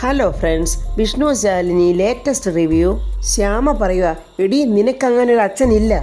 Hello friends, Vishnu Shalini latest review. Shyama പറയുക, എടി നിനക്കങ്ങനെ ഒരു അച്ഛനില്ല,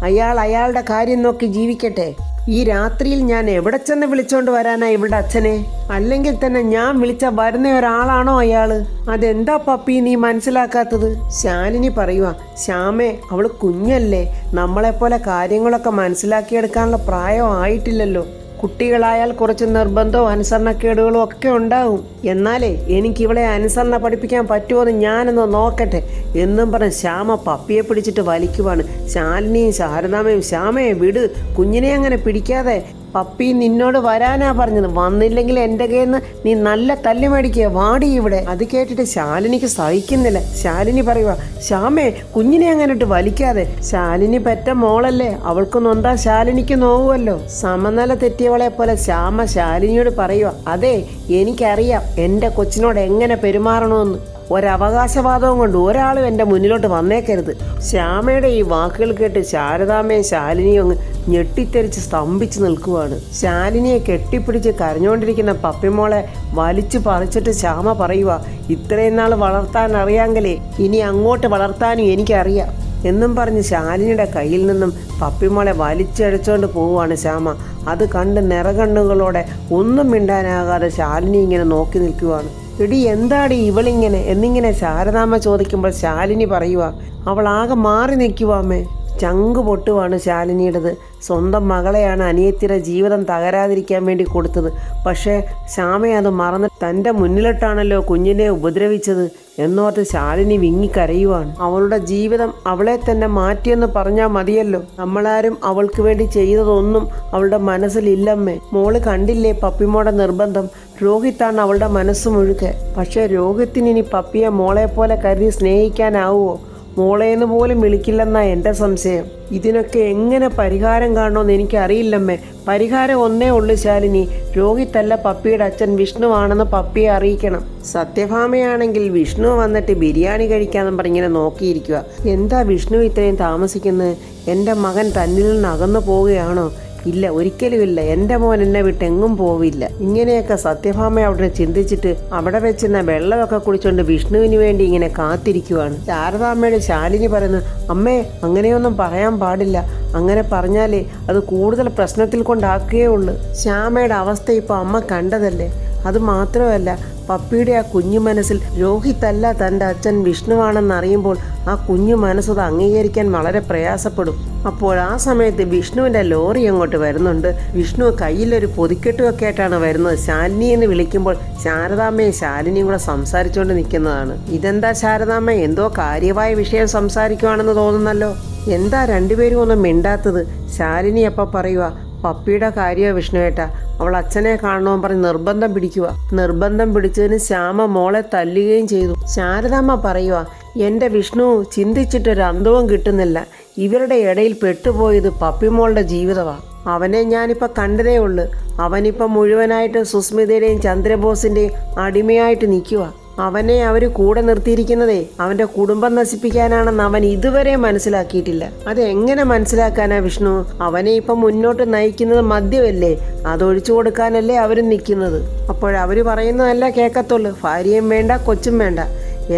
അയാളുടെ കാര്യം നോക്കി ജീവിക്കട്ടെ. ഈ രാത്രിയിൽ ഞാൻ എവിടെ ചെന്ന് വിളിച്ചോണ്ട് വരാനാ ഇവളുടെ അച്ഛനെ? അല്ലെങ്കിൽ തന്നെ ഞാൻ വിളിച്ച വരുന്ന ഒരാളാണോ അയാള്? അതെന്താ പപ്പി നീ മനസ്സിലാക്കാത്തത്? ശാലിനി പറയുക, ശ്യാമേ, അവള് കുഞ്ഞല്ലേ, നമ്മളെപ്പോലെ കാര്യങ്ങളൊക്കെ മനസ്സിലാക്കിയെടുക്കാനുള്ള പ്രായം ആയിട്ടില്ലല്ലോ. കുട്ടികളായാൽ കുറച്ച് നിർബന്ധവും അനുസരണക്കേടുകളും ഒക്കെ ഉണ്ടാവും. എന്നാലേ എനിക്കിവളെ അനുസരണ പഠിപ്പിക്കാൻ പറ്റുമോ എന്ന് ഞാനൊന്ന് നോക്കട്ടെ എന്നും പറഞ്ഞ് ശ്യാമ പപ്പിയെ പിടിച്ചിട്ട് വലിക്കുവാണ്. ശാലിനിയും ശാരദാമ്മയും, ശ്യാമയെ വിട്, കുഞ്ഞിനെ അങ്ങനെ പിടിക്കാതെ, പപ്പി നിന്നോട് വരാനാ പറഞ്ഞത്, വന്നില്ലെങ്കിൽ എൻ്റെ കയ്യിൽ നിന്ന് നീ നല്ല തല്ലി മേടിക്കുക, വാടി ഇവിടെ. അത് കേട്ടിട്ട് ശാലിനിക്ക് സഹിക്കുന്നില്ല. ശാലിനി പറയുക, ശ്യാമേ, കുഞ്ഞിനെ അങ്ങനെട്ട് വലിക്കാതെ, ശാലിനി പെറ്റ മോളല്ലേ, അവൾക്ക് നൊന്താ ശാലിനിക്ക് നോവുമല്ലോ. സമനില തെറ്റിയവളെ പോലെ ശ്യാമ ശാലിനിയോട് പറയുക, അതെ, എനിക്കറിയാം എൻ്റെ കൊച്ചിനോട് എങ്ങനെ പെരുമാറണമെന്ന്. ഒരവകാശവാദവും കൊണ്ട് ഒരാളും എൻ്റെ മുന്നിലോട്ട് വന്നേക്കരുത്. ശ്യാമയുടെ ഈ വാക്കുകൾ കേട്ട് ശാരദാമ്മയും ശാലിനിയും അങ്ങ് ഞെട്ടിത്തെറിച്ച് സ്തംഭിച്ച് നിൽക്കുവാണ്. ശാലിനിയെ കെട്ടിപ്പിടിച്ച് കരഞ്ഞുകൊണ്ടിരിക്കുന്ന പപ്പിമോളെ വലിച്ചു പറിച്ചിട്ട് ശ്യാമ പറയുക, ഇത്രയും നാൾ വളർത്താൻ അറിയാമെങ്കിലേ ഇനി അങ്ങോട്ട് വളർത്താനും എനിക്കറിയാം എന്നും പറഞ്ഞ് ശാലിനിയുടെ കയ്യിൽ നിന്നും പപ്പിമോളെ വലിച്ചടിച്ചുകൊണ്ട് പോവുകയാണ് ശ്യാമ. അത് കണ്ട് നിറകണ്ണുകളോടെ ഒന്നും മിണ്ടാനാകാതെ ശാലിനി ഇങ്ങനെ നോക്കി നിൽക്കുവാണ്. എടി എന്താടി ഇവളിങ്ങനെ എന്നിങ്ങനെ ശാരദാമ്മ ചോദിക്കുമ്പോൾ ശാലിനി പറയുക, അവൾ ആകെ മാറി നിൽക്കുവാമ്മേ. ചങ്ക് പൊട്ടുവാണ് ശാലിനിയുടേത്. സ്വന്തം മകളെയാണ് അനിയത്തിയുടെ ജീവിതം തകരാതിരിക്കാൻ വേണ്ടി കൊടുത്തത്. പക്ഷേ ശ്യാമയെ അത് മറന്ന് തൻ്റെ മുന്നിലിട്ടാണല്ലോ കുഞ്ഞിനെ ഉപദ്രവിച്ചത് എന്നോർത്ത് ശാലിനി വിങ്ങിക്കരയുവാണ്. അവളുടെ ജീവിതം അവളെ തന്നെ മാറ്റിയെന്ന് പറഞ്ഞാൽ മതിയല്ലോ. നമ്മളാരും അവൾക്ക് വേണ്ടി ചെയ്തതൊന്നും അവളുടെ മനസ്സിലില്ലമ്മേ. മോള് കണ്ടില്ലേ പപ്പിമോടെ നിർബന്ധം? രോഹിത്താണ് അവളുടെ മനസ്സ് മുഴുക്കെ. പക്ഷേ രോഹിത്തിന് ഇനി പപ്പിയെ മോളെ പോലെ കരുതി സ്നേഹിക്കാനാവുമോ? മോളേന്ന് പോലും വിളിക്കില്ലെന്നാ എൻ്റെ സംശയം. ഇതിനൊക്കെ എങ്ങനെ പരിഹാരം കാണണമെന്ന് എനിക്കറിയില്ലമ്മേ. പരിഹാരം ഒന്നേ ഉള്ളു ശാലിനി, രോഹിത്തല്ല പപ്പിയുടെ അച്ഛൻ, വിഷ്ണുവാണെന്ന് പപ്പിയെ അറിയിക്കണം. സത്യഭാമയാണെങ്കിൽ വിഷ്ണു വന്നിട്ട് ബിരിയാണി കഴിക്കാമെന്ന് പറഞ്ഞിങ്ങനെ നോക്കിയിരിക്കുക. എന്താ വിഷ്ണു ഇത്രയും താമസിക്കുന്നത്? എൻ്റെ മകൻ തന്നിൽ നിന്ന് അകന്നു പോവുകയാണോ? ഇല്ല, ഒരിക്കലുമില്ല, എൻ്റെ മോൻ എന്നെ വിട്ട് എങ്ങും പോവില്ല. ഇങ്ങനെയൊക്കെ സത്യഭാമ അവിടെ ചിന്തിച്ചിട്ട് അവിടെ വെച്ചിരുന്ന വെള്ളമൊക്കെ കുടിച്ചുകൊണ്ട് വിഷ്ണുവിന് വേണ്ടി ഇങ്ങനെ കാത്തിരിക്കുവാണ്. ശാരദാമ്മയുടെ ശാലിനി പറയുന്നു, അമ്മേ, അങ്ങനെയൊന്നും പറയാൻ പാടില്ല. അങ്ങനെ പറഞ്ഞാലേ അത് കൂടുതൽ പ്രശ്നത്തിൽ കൊണ്ടാക്കുകയേ ഉള്ളൂ. ശ്യാമയുടെ അവസ്ഥ ഇപ്പോൾ അമ്മ കണ്ടതല്ലേ. അത് മാത്രമല്ല, പപ്പിയുടെ ആ കുഞ്ഞു മനസ്സിൽ രോഹിത്തല്ല തൻ്റെ അച്ഛൻ വിഷ്ണുവാണെന്ന് അറിയുമ്പോൾ ആ കുഞ്ഞു മനസ്സത് അംഗീകരിക്കാൻ വളരെ പ്രയാസപ്പെടും. അപ്പോൾ ആ സമയത്ത് വിഷ്ണുവിൻ്റെ ലോറി അങ്ങോട്ട് വരുന്നുണ്ട്. വിഷ്ണു കയ്യിലൊരു പൊതിക്കെട്ടുമൊക്കെ ആയിട്ടാണ് വരുന്നത്. ശാലിനി എന്ന് വിളിക്കുമ്പോൾ ശാരദാമ്മയും ശാലിനിയും കൂടെ സംസാരിച്ചുകൊണ്ട് നിൽക്കുന്നതാണ്. ഇതെന്താ ശാരദാമ്മ, എന്തോ കാര്യമായ വിഷയം സംസാരിക്കുവാണെന്ന് തോന്നുന്നല്ലോ. എന്താ രണ്ടുപേരും ഒന്നും മിണ്ടാത്തത്? ശാലിനി അപ്പം പറയുക, പപ്പിയുടെ കാര്യമാണ് വിഷ്ണുവേട്ടാ, അവൾ അച്ഛനെ കാണണമെന്ന് പറഞ്ഞ് നിർബന്ധം പിടിക്കുക. നിർബന്ധം പിടിച്ചതിന് ശ്യാമ മോളെ തല്ലുകയും ചെയ്തു. ശാരദാമ്മ പറയുക, എൻ്റെ വിഷ്ണു ചിന്തിച്ചിട്ടൊരു അന്തവും കിട്ടുന്നില്ല. ഇവരുടെ ഇടയിൽ പെട്ടുപോയത് പപ്പിമോളുടെ ജീവിതമാണ്. അവനെ ഞാനിപ്പോൾ കണ്ടതേ ഉള്ളു. അവനിപ്പം മുഴുവനായിട്ട് സുസ്മിതയുടെയും ചന്ദ്രബോസിൻ്റെയും അടിമയായിട്ട് നിൽക്കുക. അവനെ അവർ കൂടെ നിർത്തിയിരിക്കുന്നതേ അവൻ്റെ കുടുംബം നശിപ്പിക്കാനാണെന്ന് അവൻ ഇതുവരെ മനസ്സിലാക്കിയിട്ടില്ല. അതെങ്ങനെ മനസ്സിലാക്കാനാ വിഷ്ണു? അവനെ ഇപ്പം മുന്നോട്ട് നയിക്കുന്നത് മദ്യമല്ലേ, അതൊഴിച്ചു കൊടുക്കാനല്ലേ അവരും നിൽക്കുന്നത്. അപ്പോഴവർ പറയുന്നതല്ല കേൾക്കത്തുള്ളൂ. ഭാര്യയും വേണ്ട, കൊച്ചും വേണ്ട.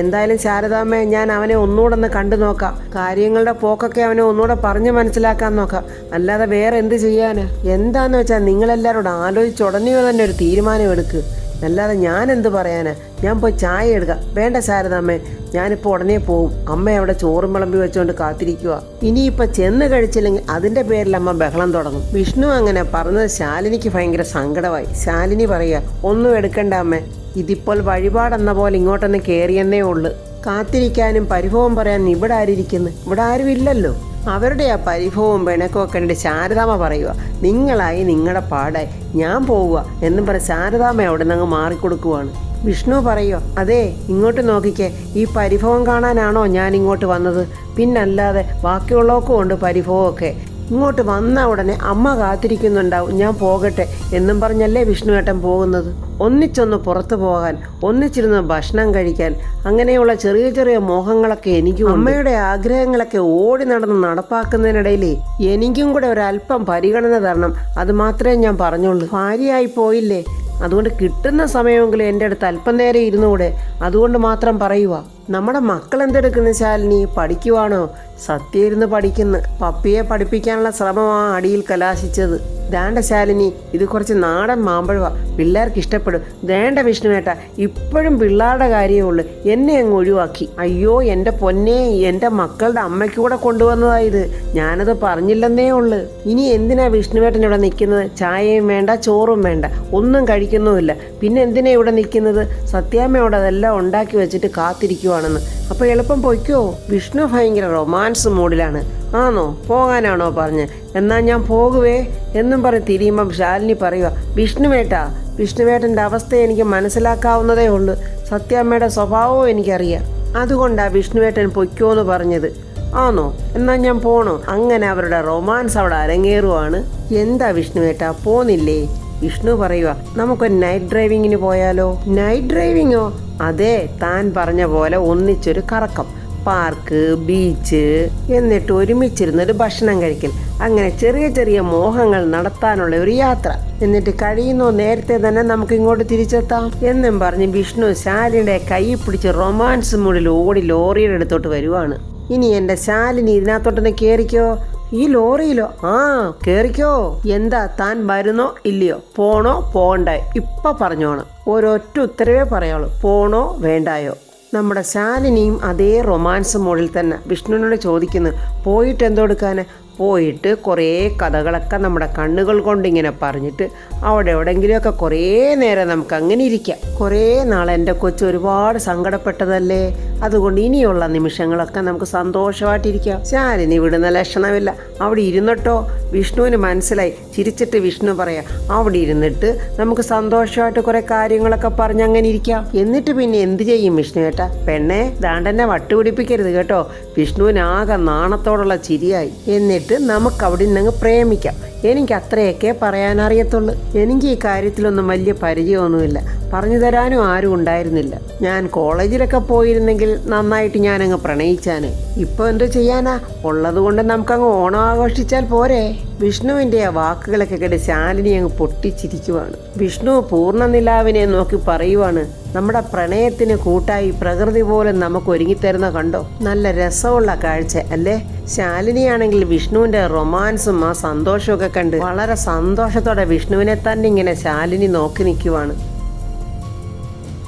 എന്തായാലും ശാരദാമ്മ, ഞാൻ അവനെ ഒന്നുകൂടെ ഒന്ന് കണ്ടു നോക്കാം. കാര്യങ്ങളുടെ പോക്കൊക്കെ അവനെ ഒന്നുകൂടെ പറഞ്ഞ് മനസ്സിലാക്കാൻ നോക്കാം. അല്ലാതെ വേറെ എന്ത് ചെയ്യാനാ? എന്താന്ന് വെച്ചാൽ നിങ്ങളെല്ലാവരോടും ആലോചിച്ച് ഉടനെ തന്നെ ഒരു തീരുമാനം എടുക്കുക. അല്ലാതെ ഞാൻ എന്ത് പറയാനാ? ഞാൻ പോയി ചായ എടുക്കാം. വേണ്ട ശാരദാമ്മേ, ഞാനിപ്പോൾ ഉടനെ പോവും. അമ്മ അവിടെ ചോറും വിളമ്പി വെച്ചുകൊണ്ട് കാത്തിരിക്കുക. ഇനിയിപ്പോൾ ചെന്ന് കഴിച്ചില്ലെങ്കിൽ അതിൻ്റെ പേരിൽ അമ്മ ബഹളം തുടങ്ങും. വിഷ്ണു അങ്ങനെ പറഞ്ഞത് ശാലിനിക്ക് ഭയങ്കര സങ്കടമായി. ശാലിനി പറയുക, ഒന്നും എടുക്കണ്ട അമ്മേ, ഇതിപ്പോൾ വഴിപാടെന്ന പോലെ ഇങ്ങോട്ടൊന്ന് കയറിയെന്നേ ഉള്ളു. കാത്തിരിക്കാനും പരിഭവം പറയാനും ഇവിടെ ആരിയിരിക്കുന്നു? ഇവിടെ ആരും ഇല്ലല്ലോ. അവരുടെ ആ പരിഭവവും പിണക്കവും കണ്ട് ശാരദാമ്മ പറയുക, നിങ്ങളായി നിങ്ങളുടെ പാടായി, ഞാൻ പോവുക എന്നും പറഞ്ഞ് ശാരദാമ്മ അവിടെ നിന്ന് അങ്ങ് മാറിക്കൊടുക്കുവാണ്. വിഷ്ണു പറയുക, അതെ, ഇങ്ങോട്ട് നോക്കിക്കേ, ഈ പരിഭവം കാണാനാണോ ഞാൻ ഇങ്ങോട്ട് വന്നത്? പിന്നല്ലാതെ ബാക്കിയുള്ളവർക്കും ഉണ്ട് പരിഭവമൊക്കെ. ഇങ്ങോട്ട് വന്ന ഉടനെ അമ്മ കാത്തിരിക്കുന്നുണ്ടാവും, ഞാൻ പോകട്ടെ എന്നും പറഞ്ഞല്ലേ വിഷ്ണുവേട്ടൻ പോകുന്നത്. ഒന്നിച്ചൊന്ന് പുറത്തു പോകാൻ, ഒന്നിച്ചിരുന്ന് ഭക്ഷണം കഴിക്കാൻ, അങ്ങനെയുള്ള ചെറിയ ചെറിയ മോഹങ്ങളൊക്കെ എനിക്കും. അമ്മയുടെ ആഗ്രഹങ്ങളൊക്കെ ഓടി നടന്ന് നടപ്പാക്കുന്നതിനിടയിൽ എനിക്കും കൂടെ ഒരല്പം പരിഗണന തരണം. അത് മാത്രമേ ഞാൻ പറഞ്ഞുള്ളൂ. ഭാര്യയായി പോയില്ലേ, അതുകൊണ്ട് കിട്ടുന്ന സമയമെങ്കിലും എൻ്റെ അടുത്ത് അല്പം നേരം ഇരുന്നുകൂടെ? അതുകൊണ്ട് മാത്രം പറയുക. നമ്മുടെ മക്കൾ എന്തെടുക്കുന്നു ശാലിനി? പഠിക്കുവാണോ? സത്യം ഇരുന്ന് പഠിക്കുന്നു. പപ്പിയെ പഠിപ്പിക്കാനുള്ള ശ്രമമാണ് അടിയിൽ കലാശിച്ചത്. ദേണ്ട ശാലിനി, ഇത് കുറച്ച് നാടൻ മാമ്പഴവാ, പിള്ളേർക്ക് ഇഷ്ടപ്പെടും. ദേണ്ട വിഷ്ണുവേട്ട, ഇപ്പോഴും പിള്ളേരുടെ കാര്യമേ ഉള്ളൂ, എന്നെ അങ്ങ് ഒഴിവാക്കി. അയ്യോ എൻ്റെ പൊന്നെ, എൻ്റെ മക്കളുടെ അമ്മയ്ക്ക് കൂടെ കൊണ്ടുവന്നതായത്, ഞാനത് പറഞ്ഞില്ലെന്നേ ഉള്ളു. ഇനി എന്തിനാ വിഷ്ണുവേട്ടൻ ഇവിടെ നിൽക്കുന്നത്? ചായയും വേണ്ട, ചോറും വേണ്ട, ഒന്നും കഴിക്കുന്നുമില്ല. പിന്നെ എന്തിനാ ഇവിടെ നിൽക്കുന്നത്? സത്യാമ്മയോട് അതെല്ലാം ഉണ്ടാക്കി വെച്ചിട്ട് കാത്തിരിക്കുവാണെന്ന്. അപ്പോൾ എളുപ്പം പൊയ്ക്കോ. വിഷ്ണു ഭയങ്കര റൊമാൻസ് മൂഡിലാണ്. ആണോ? പോകാനാണോ പറഞ്ഞ്? എന്നാൽ ഞാൻ പോകുവേ എന്നും പറഞ്ഞ് തിരിയുമ്പം ശാലിനി പറയുക, വിഷ്ണുവേട്ടൻ്റെ അവസ്ഥ എനിക്ക് മനസ്സിലാക്കാവുന്നതേ ഉള്ളൂ. സത്യാമ്മയുടെ സ്വഭാവവും എനിക്കറിയാം. അതുകൊണ്ടാണ് വിഷ്ണുവേട്ടൻ പൊയ്ക്കോ എന്ന് പറഞ്ഞത്. ആണോ? എന്നാൽ ഞാൻ പോണോ? അങ്ങനെ അവരുടെ റൊമാൻസ് അവിടെ അരങ്ങേറുവാണ്. എന്താ വിഷ്ണുവേട്ടാ, പോന്നില്ലേ? വിഷ്ണു പറയുക, നമുക്കൊരു നൈറ്റ് ഡ്രൈവിങ്ങിന് പോയാലോ? നൈറ്റ് ഡ്രൈവിങ്ങോ? അതെ, താൻ പറഞ്ഞ പോലെ ഒന്നിച്ചൊരു കറക്കം, പാർക്ക്, ബീച്ച്, എന്നിട്ട് ഒരുമിച്ചിരുന്നൊരു ഭക്ഷണം കഴിക്കൽ, അങ്ങനെ ചെറിയ ചെറിയ മോഹങ്ങൾ നടത്താനുള്ള ഒരു യാത്ര. എന്നിട്ട് കഴിയുന്നോ നേരത്തെ തന്നെ നമുക്ക് ഇങ്ങോട്ട് തിരിച്ചെത്താം എന്നും പറഞ്ഞ് വിഷ്ണു ശാലിനിയുടെ കൈ പിടിച്ച് റൊമാൻസ് മൂഡിൽ ഓടി ലോറിയുടെ അടുത്തോട്ട് വരുവാണ്. ഇനി എൻ്റെ ശാലിനി ഇതിനകത്തോട്ടൊന്ന് കയറിക്കോ. ഈ ലോറിയിലോ? ആ, കേറിക്കോ. എന്താ, താൻ വരുന്നോ ഇല്ലയോ? പോണോ പോണ്ടേ? ഇപ്പൊ പറഞ്ഞോണം. ഒരൊറ്റ ഉത്തരവേ പറയാളൂ, പോണോ വേണ്ടായോ. നമ്മുടെ ശാലിനിയും അതേ റൊമാൻസ് മോഡിൽ തന്നെ വിഷ്ണുവിനോട് ചോദിക്കുന്നു, പോയിട്ട് എന്തെടുക്കാൻ? പോയിട്ട് കുറേ കഥകളൊക്കെ നമ്മുടെ കണ്ണുകൾ കൊണ്ടിങ്ങനെ പറഞ്ഞിട്ട് അവിടെ എവിടെയെങ്കിലുമൊക്കെ കുറേ നേരം നമുക്ക് അങ്ങനെ ഇരിക്കാം. കുറേ നാൾ എൻ്റെ കൊച്ചു ഒരുപാട് സങ്കടപ്പെട്ടതല്ലേ, അതുകൊണ്ട് ഇനിയുള്ള നിമിഷങ്ങളൊക്കെ നമുക്ക് സന്തോഷമായിട്ടിരിക്കാം. ശാലിനി വിടുന്ന ലക്ഷണമില്ല. അവിടെ ഇരുന്നിട്ടോ. വിഷ്ണുവിന് മനസ്സിലായി. ചിരിച്ചിട്ട് വിഷ്ണു പറയാം, അവിടെ ഇരുന്നിട്ട് നമുക്ക് സന്തോഷമായിട്ട് കുറേ കാര്യങ്ങളൊക്കെ പറഞ്ഞ് അങ്ങനെ ഇരിക്കാം. എന്നിട്ട് പിന്നെ എന്ത് ചെയ്യും വിഷ്ണുവേട്ടാ? പെണ്ണെ, ദാണ്ടെന്നെ വട്ടുപിടിപ്പിക്കരുത് കേട്ടോ. വിഷ്ണുവിനാകെ നാണത്തോടുള്ള ചിരിയായി. എന്നിട്ട് നമുക്ക് അവിടെ നിന്നങ്ങ് പ്രേമിക്കാം. എനിക്ക് അത്രയൊക്കെ പറയാനറിയത്തുള്ളൂ. എനിക്ക് ഈ കാര്യത്തിലൊന്നും വലിയ പരിചയമൊന്നുമില്ല, പറഞ്ഞു തരാനും ആരും ഉണ്ടായിരുന്നില്ല. ഞാൻ കോളേജിലൊക്കെ പോയിരുന്നെങ്കിൽ നന്നായിട്ട് ഞാനങ്ങ് പ്രണയിച്ചാന്. ഇപ്പോൾ എന്തു ചെയ്യാനാ? ഉള്ളത് കൊണ്ട് നമുക്കങ്ങ് ഓണം ആഘോഷിച്ചാൽ പോരെ. വിഷ്ണുവിൻ്റെ ആ വാക്കുകളൊക്കെ കേട്ട് ശാലിനി അങ്ങ് പൊട്ടിച്ചിരിക്കുവാണ്. വിഷ്ണു പൂർണ്ണ നിലാവിനെ നോക്കി പറയുവാണ്, നമ്മുടെ പ്രണയത്തിന് കൂട്ടായി പ്രകൃതി പോലും നമുക്ക് ഒരുങ്ങിത്തരുന്ന കണ്ടോ? നല്ല രസമുള്ള കാഴ്ച അല്ലേ? ശാലിനിയാണെങ്കിൽ വിഷ്ണുവിൻ്റെ റൊമാൻസും ആ സന്തോഷമൊക്കെ കണ്ട് വളരെ സന്തോഷത്തോടെ വിഷ്ണുവിനെ തന്നെ ഇങ്ങനെ ശാലിനി നോക്കി നിൽക്കുവാണ്.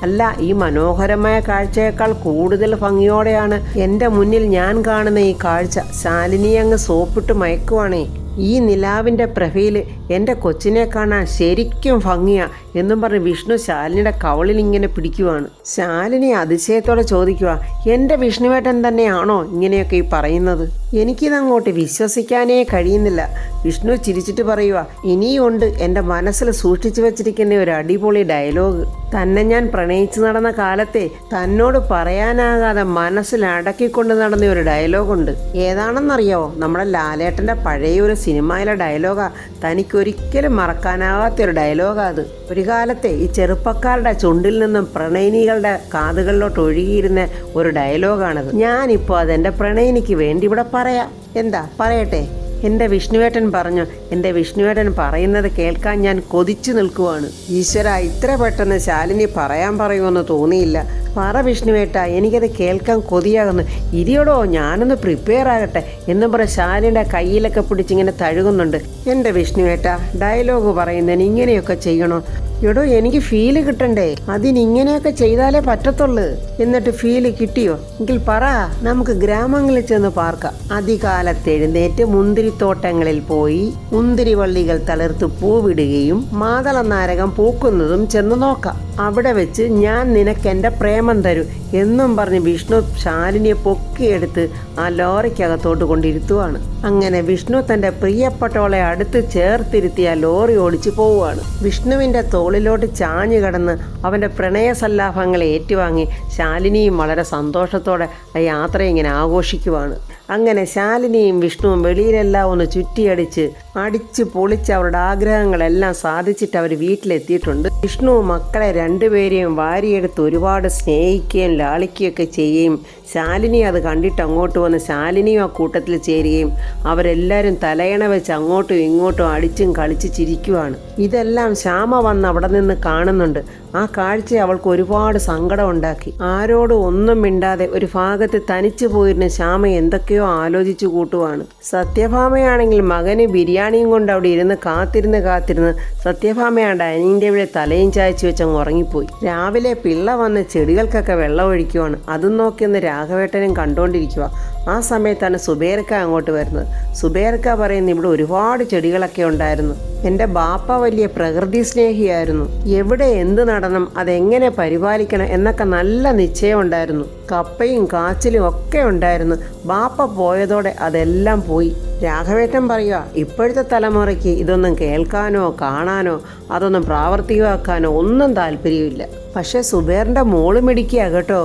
അല്ല, ഈ മനോഹരമായ കാഴ്ചയേക്കാൾ കൂടുതൽ ഭംഗിയോടെയാണ് എൻ്റെ മുന്നിൽ ഞാൻ കാണുന്ന ഈ കാഴ്ച. ശാലിനി അങ്ങ് സോപ്പിട്ട് മയക്കുവാണേ. ഈ നിലാവിൻ്റെ പ്രഭയിൽ എൻ്റെ കൊച്ചിനെ കാണാൻ ശരിക്കും ഭംഗിയാ എന്നും പറഞ്ഞ് വിഷ്ണു ശാലിനിയുടെ കവളിൽ ഇങ്ങനെ പിടിക്കുവാണ്. ശാലിനി അതിശയത്തോടെ ചോദിക്കുക, എൻ്റെ വിഷ്ണുവേട്ടൻ തന്നെയാണോ ഇങ്ങനെയൊക്കെ ഈ പറയുന്നത്? എനിക്കിതങ്ങോട്ട് വിശ്വസിക്കാനേ കഴിയുന്നില്ല. വിഷ്ണു ചിരിച്ചിട്ട് പറയുക, ഇനിയുണ്ട് എൻ്റെ മനസ്സിൽ സൂക്ഷിച്ചു വച്ചിരിക്കുന്ന ഒരു അടിപൊളി ഡയലോഗ്. തന്നെ ഞാൻ പ്രണയിച്ചു നടന്ന കാലത്തെ തന്നോട് പറയാനാകാതെ മനസ്സിൽ അടക്കിക്കൊണ്ട് നടന്ന ഒരു ഡയലോഗുണ്ട്. ഏതാണെന്നറിയാവോ? നമ്മുടെ ലാലേട്ടൻ്റെ പഴയ ഒരു സിനിമയിലെ ഡയലോഗാ. തനിക്കൊരിക്കലും മറക്കാനാവാത്തൊരു ഡയലോഗാ അത്. ഒരു കാലത്തെ ഈ ചെറുപ്പക്കാരുടെ ചുണ്ടിൽ നിന്നും പ്രണയിനികളുടെ കാതുകളിലോട്ട് ഒഴുകിയിരുന്ന ഒരു ഡയലോഗാണത്. ഞാനിപ്പോൾ അതെൻ്റെ പ്രണയിനിക്ക് വേണ്ടി ഇവിടെ പറയാം. എന്താ, പറയട്ടെ? എൻ്റെ വിഷ്ണുവേട്ടൻ പറഞ്ഞു. എൻ്റെ വിഷ്ണുവേട്ടൻ പറയുന്നത് കേൾക്കാൻ ഞാൻ കൊതിച്ചു നിൽക്കുവാണ്. ഈശ്വര, ഇത്ര പെട്ടെന്ന് ശാലിനി പറയാൻ പറയുമെന്ന് തോന്നിയില്ല. പറ വിഷ്ണുവേട്ട, എനിക്കത് കേൾക്കാൻ കൊതിയാകുന്നു. ഇരിയോടോ, ഞാനൊന്ന് പ്രിപ്പയർ ആകട്ടെ എന്നും പറഞ്ഞ് ശാലിനിയുടെ കയ്യിലൊക്കെ പിടിച്ചിങ്ങനെ തഴുകുന്നുണ്ട്. എൻ്റെ വിഷ്ണുവേട്ട, ഡയലോഗ് പറയുന്നതിന് ഇങ്ങനെയൊക്കെ ചെയ്യണോ? എടോ, എനിക്ക് ഫീല് കിട്ടണ്ടേ? അതിനിങ്ങനെയൊക്കെ ചെയ്താലേ പറ്റത്തുള്ളൂ. എന്നിട്ട് ഫീല് കിട്ടിയോ? എങ്കിൽ പറ, നമുക്ക് ഗ്രാമങ്ങളിൽ ചെന്ന് പാർക്കാം. അതികാലത്ത് എഴുന്നേറ്റ് മുന്തിരിത്തോട്ടങ്ങളിൽ പോയി മുന്തിരിവള്ളികൾ തളിർത്ത് പൂവിടുകയും മാതളനാരകം പൂക്കുന്നതും ചെന്ന് നോക്കാം. അവിടെ വെച്ച് ഞാൻ നിനക്ക് എൻ്റെ പ്രേമം തരും എന്നും പറഞ്ഞ് വിഷ്ണു ശാലിനിയെ പൊക്കിയെടുത്ത് ആ ലോറിക്കകത്തോട്ട് കൊണ്ടിരുത്തുവാണ്. അങ്ങനെ വിഷ്ണു തൻ്റെ പ്രിയപ്പെട്ടവളെ അടുത്ത് ചേർത്തിരുത്തി ആ ലോറി ഓടിച്ചു പോവുകയാണ്. വിഷ്ണുവിൻ്റെ തോളിലോട്ട് ചാഞ്ഞു കടന്ന് അവൻ്റെ പ്രണയസല്ലാഭങ്ങളെ ഏറ്റുവാങ്ങി ശാലിനിയും വളരെ സന്തോഷത്തോടെ ആ യാത്ര ഇങ്ങനെ ആഘോഷിക്കുവാണ്. അങ്ങനെ ശാലിനിയും വിഷ്ണുവും വെളിയിലെല്ലാം ഒന്ന് ചുറ്റിയടിച്ച് അടിച്ച് പൊളിച്ച് അവരുടെ ആഗ്രഹങ്ങളെല്ലാം സാധിച്ചിട്ട് അവർ വീട്ടിലെത്തിയിട്ടുണ്ട്. വിഷ്ണു മക്കളെ രണ്ടുപേരെയും വാരിയെടുത്ത് ഒരുപാട് സ്നേഹിക്കുകയും ലാളിക്കുകയൊക്കെ ചെയ്യുകയും ശാലിനി അത് കണ്ടിട്ട് അങ്ങോട്ട് വന്ന് ശാലിനിയും ആ കൂട്ടത്തിൽ ചേരുകയും അവരെല്ലാവരും തലയണ വെച്ച് അങ്ങോട്ടും ഇങ്ങോട്ടും അടിച്ചും കളിച്ച് ചിരിക്കുവാണ്. ഇതെല്ലാം ശ്യാമ വന്ന് അവിടെ നിന്ന് കാണുന്നുണ്ട്. ആ കാഴ്ച അവൾക്ക് ഒരുപാട് സങ്കടം ഉണ്ടാക്കി. ആരോടും ഒന്നും മിണ്ടാതെ ഒരു ഭാഗത്ത് തനിച്ചു പോയിരുന്ന ശ്യാമ എന്തൊക്കെയോ ആലോചിച്ചു കൂട്ടുവാണ്. സത്യഭാമയാണെങ്കിൽ മകന് ബിരിയാണിയും കൊണ്ട് അവിടെ ഇരുന്ന് കാത്തിരുന്ന് സത്യഭാമയാ ഡൈനിങ് ടേബിളിൽ തലയും ചായച്ചു വെച്ചങ്ങ് ഉറങ്ങിപ്പോയി. രാവിലെ പിള്ള വന്ന് ചെടികൾക്കൊക്കെ വെള്ളം ഒഴിക്കുവാണ്. അതും നോക്കിയൊന്ന് രാഘവേട്ടനും കണ്ടുകൊണ്ടിരിക്കുക. ആ സമയത്താണ് സുബേർക്ക അങ്ങോട്ട് വരുന്നത്. സുബേർക്ക പറയുന്നത് ഇവിടെ ഒരുപാട് ചെടികളൊക്കെ ഉണ്ടായിരുന്നു. എൻ്റെ ബാപ്പ വലിയ പ്രകൃതി സ്നേഹിയായിരുന്നു. എവിടെ എന്ത് നടണം, അതെങ്ങനെ പരിപാലിക്കണം എന്നൊക്കെ നല്ല നിശ്ചയമുണ്ടായിരുന്നു. കപ്പയും കാച്ചിലും ഒക്കെ ഉണ്ടായിരുന്നു. ബാപ്പ പോയതോടെ അതെല്ലാം പോയി. രാഘവേട്ടൻ പറയുക, ഇപ്പോഴത്തെ തലമുറയ്ക്ക് ഇതൊന്നും കേൾക്കാനോ കാണാനോ അതൊന്നും പ്രാവർത്തികമാക്കാനോ ഒന്നും താല്പര്യമില്ല. പക്ഷെ സുബേറിൻ്റെ മോള് മിടിക്കുക കേട്ടോ.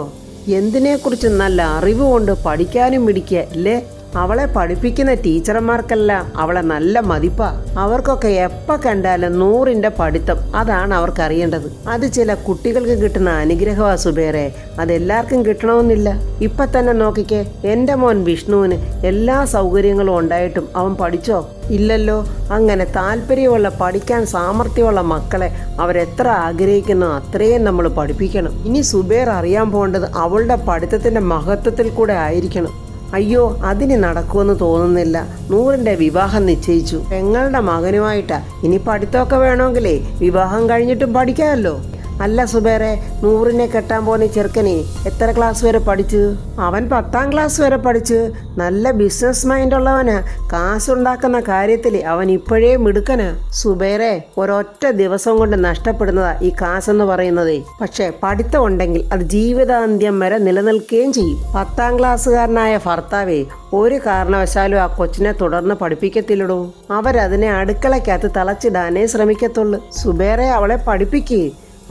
എന്തിനെക്കുറിച്ച് നല്ല അറിവ് കൊണ്ട് പഠിക്കാനും മിടിക്കുക അല്ലേ. അവളെ പഠിപ്പിക്കുന്ന ടീച്ചർമാർക്കെല്ലാം അവളെ നല്ല മതിപ്പാ. അവർക്കൊക്കെ എപ്പോൾ കണ്ടാലും 100ന്റെ പഠിത്തം, അതാണ് അവർക്കറിയേണ്ടത്. അത് ചില കുട്ടികൾക്ക് കിട്ടുന്ന അനുഗ്രഹമാ സുബേറെ, അതെല്ലാവർക്കും കിട്ടണമെന്നില്ല. ഇപ്പം തന്നെ നോക്കിക്കേ, എൻ്റെ മോൻ വിഷ്ണുവിന് എല്ലാ സൗകര്യങ്ങളും ഉണ്ടായിട്ടും അവൻ പഠിച്ചോ? ഇല്ലല്ലോ. അങ്ങനെ താല്പര്യമുള്ള പഠിക്കാൻ സാമർഥ്യമുള്ള മക്കളെ അവരെത്ര ആഗ്രഹിക്കുന്നോ അത്രയും നമ്മൾ പഠിപ്പിക്കണം. ഇനി സുബേർ അറിയാൻ പോകേണ്ടത് അവളുടെ പഠിത്തത്തിൻ്റെ മഹത്വത്തിൽ കൂടെ ആയിരിക്കണം. അയ്യോ, അതിന് നടക്കുമെന്ന് തോന്നുന്നില്ല. 100ന്റെ വിവാഹം നിശ്ചയിച്ചു. പെങ്ങളുടെ മകനുമായിട്ടാ. ഇനി പഠിത്തമൊക്കെ വേണമെങ്കിലേ വിവാഹം കഴിഞ്ഞിട്ടും പഠിക്കാമല്ലോ. അല്ല സുബേറെ, 100നെ കെട്ടാൻ പോകുന്ന ചെറുക്കനെ എത്ര ക്ലാസ് വരെ പഠിച്ചു? അവൻ 10ാം ക്ലാസ് വരെ പഠിച്ച് നല്ല ബിസിനസ് മൈൻഡ് ഉള്ളവനാ. കാശുണ്ടാക്കുന്ന കാര്യത്തിൽ അവൻ ഇപ്പോഴേ മിടുക്കനാ. സുബേറെ, ഒരൊറ്റ ദിവസം കൊണ്ട് നഷ്ടപ്പെടുന്നതാ ഈ കാശെന്ന് പറയുന്നതേ. പക്ഷെ പഠിത്തം ഉണ്ടെങ്കിൽ അത് ജീവിതാന്ത്യം വരെ നിലനിൽക്കുകയും ചെയ്യും. 10ാം ക്ലാസ്സുകാരനായ ഭർത്താവേ ഒരു കാരണവശാലും ആ കൊച്ചിനെ തുടർന്ന് പഠിപ്പിക്കത്തില്ലടൂ. അവരതിനെ അടുക്കളയ്ക്കകത്ത് തളച്ചിടാനേ ശ്രമിക്കത്തുള്ളൂ. സുബേറെ, അവളെ പഠിപ്പിക്കേ.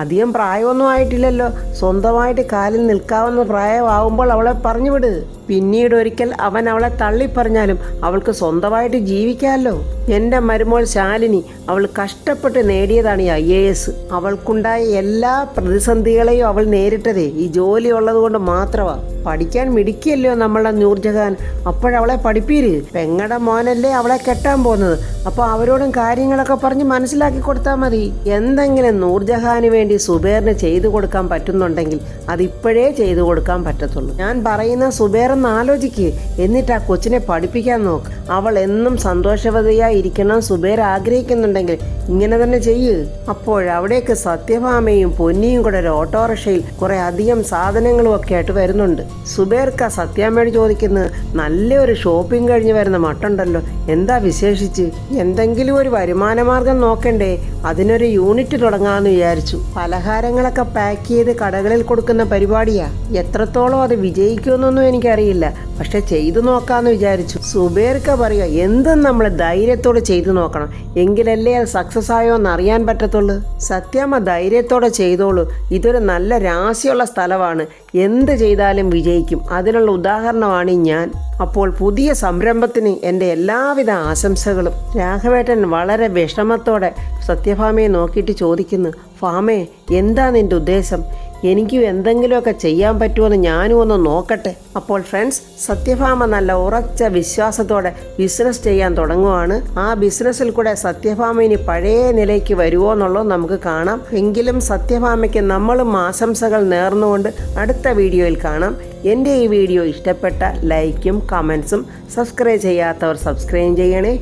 അധികം പ്രായമൊന്നും ആയിട്ടില്ലല്ലോ. സ്വന്തമായിട്ട് കാലിൽ നിൽക്കാവുന്ന പ്രായമാവുമ്പോൾ അവളെ പറഞ്ഞു വിട്. പിന്നീട് ഒരിക്കൽ അവൻ അവളെ തള്ളിപ്പറഞ്ഞാലും അവൾക്ക് സ്വന്തമായിട്ട് ജീവിക്കാമല്ലോ. എൻ്റെ മരുമോൾ ശാലിനി, അവൾ കഷ്ടപ്പെട്ട് നേടിയതാണ് ഈ IAS. അവൾക്കുണ്ടായ എല്ലാ പ്രതിസന്ധികളെയും അവൾ നേരിട്ടതേ ഈ ജോലി ഉള്ളത് കൊണ്ട് മാത്രമാണ്. പഠിക്കാൻ മിടിക്കല്ലോ നമ്മളുടെ നൂർജഹാൻ. അപ്പോഴവളെ പഠിപ്പീര്. പെങ്ങടെ മോനല്ലേ അവളെ കെട്ടാൻ പോകുന്നത്. അപ്പോൾ അവരോടും കാര്യങ്ങളൊക്കെ പറഞ്ഞ് മനസ്സിലാക്കി കൊടുത്താൽ മതി. എന്തെങ്കിലും നൂർജഹാന് വേണ്ടി സുബേറിന് ചെയ്തു കൊടുക്കാൻ പറ്റുന്നുണ്ടെങ്കിൽ അതിപ്പോഴേ ചെയ്തു കൊടുക്കാൻ പറ്റത്തുള്ളൂ. ഞാൻ പറയുന്ന സുബേറെന്ന് ആലോചിക്ക്. എന്നിട്ട് ആ കൊച്ചിനെ പഠിപ്പിക്കാൻ നോക്ക്. അവൾ എന്നും സന്തോഷവതിയായി ഇരിക്കണം സുബേർ ആഗ്രഹിക്കുന്നുണ്ടെങ്കിൽ ഇങ്ങനെ തന്നെ ചെയ്യ്. അപ്പോഴവിടേക്ക് സത്യഭാമയും പൊന്നിയും കൂടെ ഒരു ഓട്ടോറിക്ഷയിൽ കുറെ അധികം സാധനങ്ങളും ഒക്കെ ആയിട്ട് വരുന്നുണ്ട്. സുബേർക്ക സത്യാമ്മയോട് ചോദിക്കുന്നത്, നല്ലൊരു ഷോപ്പിംഗ് കഴിഞ്ഞ് വരുന്ന മട്ടുണ്ടല്ലോ, എന്താ വിശേഷിച്ച്? എന്തെങ്കിലും ഒരു വരുമാനമാർഗം നോക്കണ്ടേ? അതിനൊരു യൂണിറ്റ് തുടങ്ങാമെന്ന് വിചാരിച്ചു. പലഹാരങ്ങളൊക്കെ പാക്ക് ചെയ്ത് കടകളിൽ കൊടുക്കുന്ന പരിപാടിയാ. എത്രത്തോളം അത് വിജയിക്കുമെന്നൊന്നും എനിക്കറിയില്ല, പക്ഷെ ചെയ്തു നോക്കാമെന്ന് വിചാരിച്ചു. സുബേർക്ക പറയുക, എന്തും നമ്മൾ ധൈര്യത്തോടെ ചെയ്തു നോക്കണം, എങ്കിലല്ലേ അത് സക്സസ് ആയോ എന്ന് അറിയാൻ പറ്റത്തുള്ളൂ. സത്യാമ്മ ധൈര്യത്തോടെ ചെയ്തോളൂ. ഇതൊരു നല്ല രാശിയുള്ള സ്ഥലമാണ്. എന്ത് ചെയ്താലും വിജയിക്കും. അതിനുള്ള ഉദാഹരണമാണ് ഞാൻ. അപ്പോൾ പുതിയ സംരംഭത്തിന് എൻ്റെ എല്ലാവിധ ആശംസകളും. രാഘവേട്ടൻ വളരെ വിഷമത്തോടെ സത്യഭാമയെ നോക്കിയിട്ട് ചോദിക്കുന്നു, ഭാമേ, എന്താ നിൻ്റെ ഉദ്ദേശം? എനിക്കും എന്തെങ്കിലുമൊക്കെ ചെയ്യാൻ പറ്റുമെന്ന് ഞാനും ഒന്ന് നോക്കട്ടെ. അപ്പോൾ ഫ്രണ്ട്സ്, സത്യഭാമ നല്ല ഉറച്ച വിശ്വാസത്തോടെ ബിസിനസ് ചെയ്യാൻ തുടങ്ങുവാണ്. ആ ബിസിനസ്സിൽ കൂടെ സത്യഭാമ ഇനി പഴയ നിലയ്ക്ക് വരുമോ എന്നുള്ളത് നമുക്ക് കാണാം. എങ്കിലും സത്യഭാമയ്ക്ക് നമ്മളും ആശംസകൾ നേർന്നുകൊണ്ട് അടുത്ത വീഡിയോയിൽ കാണാം. എൻ്റെ ഈ വീഡിയോ ഇഷ്ടപ്പെട്ട ലൈക്കും കമൻസും, സബ്സ്ക്രൈബ് ചെയ്യാത്തവർ സബ്സ്ക്രൈബ് ചെയ്യണേ.